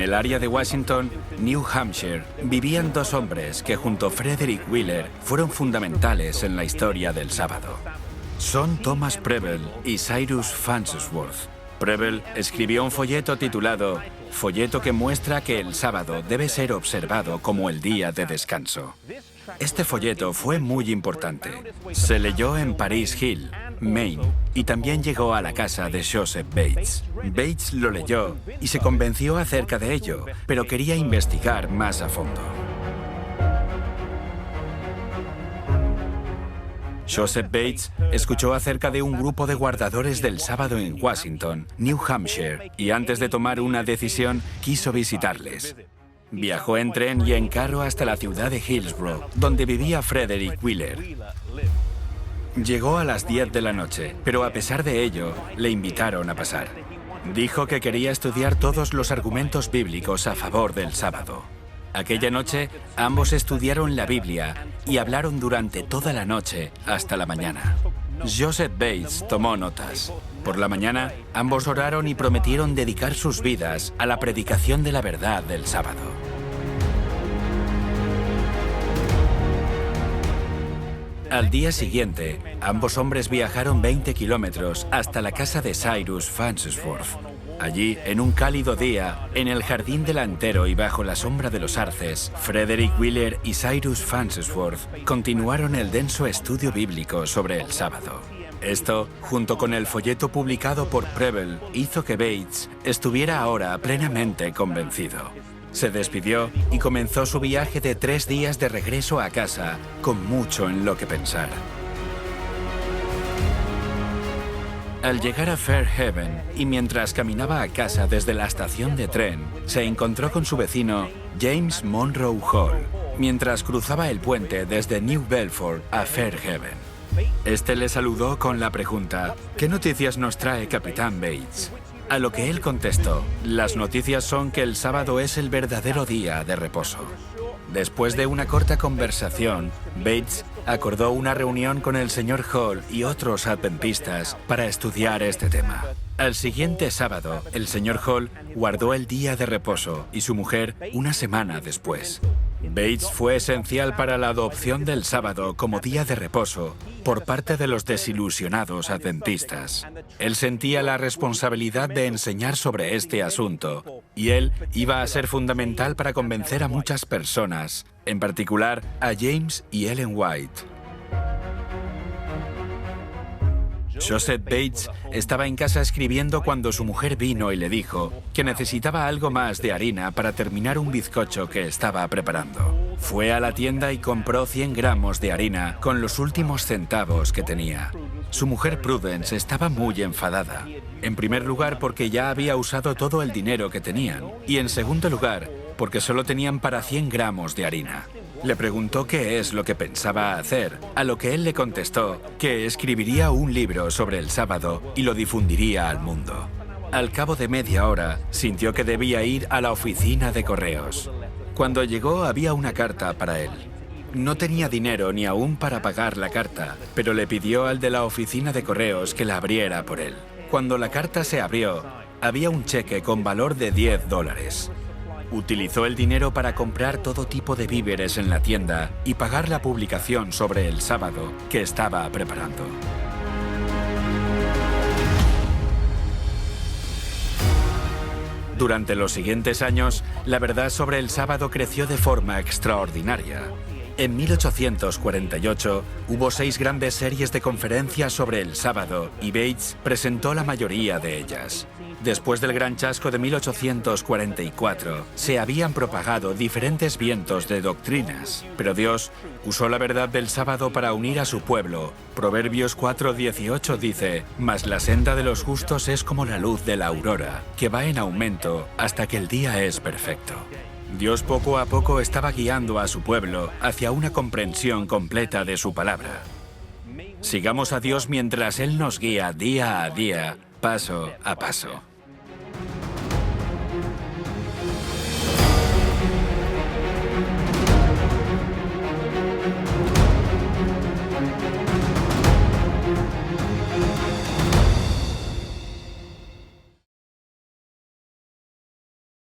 el área de Washington, New Hampshire, vivían dos hombres que junto a Frederick Wheeler fueron fundamentales en la historia del sábado. Son Thomas Preble y Cyrus Farnsworth. Preble escribió un folleto titulado «Folleto que muestra que el sábado debe ser observado como el día de descanso». Este folleto fue muy importante. Se leyó en Paris Hill, Maine, y también llegó a la casa de Joseph Bates. Bates lo leyó y se convenció acerca de ello, pero quería investigar más a fondo. Joseph Bates escuchó acerca de un grupo de guardadores del sábado en Washington, New Hampshire, y antes de tomar una decisión, quiso visitarles. Viajó en tren y en carro hasta la ciudad de Hillsborough, donde vivía Frederick Wheeler. Llegó a las 10 de la noche, pero a pesar de ello, le invitaron a pasar. Dijo que quería estudiar todos los argumentos bíblicos a favor del sábado. Aquella noche, ambos estudiaron la Biblia y hablaron durante toda la noche hasta la mañana. Joseph Bates tomó notas. Por la mañana, ambos oraron y prometieron dedicar sus vidas a la predicación de la verdad del sábado. Al día siguiente, ambos hombres viajaron 20 kilómetros hasta la casa de Cyrus Farnsworth. Allí, en un cálido día, en el jardín delantero y bajo la sombra de los arces, Frederick Wheeler y Cyrus Farnsworth continuaron el denso estudio bíblico sobre el sábado. Esto, junto con el folleto publicado por Preble, hizo que Bates estuviera ahora plenamente convencido. Se despidió y comenzó su viaje de 3 días de regreso a casa, con mucho en lo que pensar. Al llegar a Fairhaven, y mientras caminaba a casa desde la estación de tren, se encontró con su vecino James Monroe Hall, mientras cruzaba el puente desde New Bedford a Fairhaven. Este le saludó con la pregunta: ¿qué noticias nos trae, Capitán Bates? A lo que él contestó: las noticias son que el sábado es el verdadero día de reposo. Después de una corta conversación, Bates acordó una reunión con el señor Hall y otros adventistas para estudiar este tema. Al siguiente sábado, el señor Hall guardó el día de reposo y su mujer una semana después. Bates fue esencial para la adopción del sábado como día de reposo por parte de los desilusionados adventistas. Él sentía la responsabilidad de enseñar sobre este asunto y él iba a ser fundamental para convencer a muchas personas, en particular a James y Ellen White. Joseph Bates estaba en casa escribiendo cuando su mujer vino y le dijo que necesitaba algo más de harina para terminar un bizcocho que estaba preparando. Fue a la tienda y compró 100 gramos de harina con los últimos centavos que tenía. Su mujer Prudence estaba muy enfadada. En primer lugar, porque ya había usado todo el dinero que tenían. Y en segundo lugar, porque solo tenían para 100 gramos de harina. Le preguntó qué es lo que pensaba hacer, a lo que él le contestó que escribiría un libro sobre el sábado y lo difundiría al mundo. Al cabo de media hora, sintió que debía ir a la oficina de correos. Cuando llegó, había una carta para él. No tenía dinero ni aún para pagar la carta, pero le pidió al de la oficina de correos que la abriera por él. Cuando la carta se abrió, había un cheque con valor de $10. Utilizó el dinero para comprar todo tipo de víveres en la tienda y pagar la publicación sobre el sábado que estaba preparando. Durante los siguientes años, la verdad sobre el sábado creció de forma extraordinaria. En 1848 hubo 6 grandes series de conferencias sobre el sábado y Bates presentó la mayoría de ellas. Después del gran chasco de 1844, se habían propagado diferentes vientos de doctrinas, pero Dios usó la verdad del sábado para unir a su pueblo. Proverbios 4:18 dice: «Mas la senda de los justos es como la luz de la aurora, que va en aumento hasta que el día es perfecto». Dios poco a poco estaba guiando a su pueblo hacia una comprensión completa de su palabra. Sigamos a Dios mientras Él nos guía día a día, paso a paso.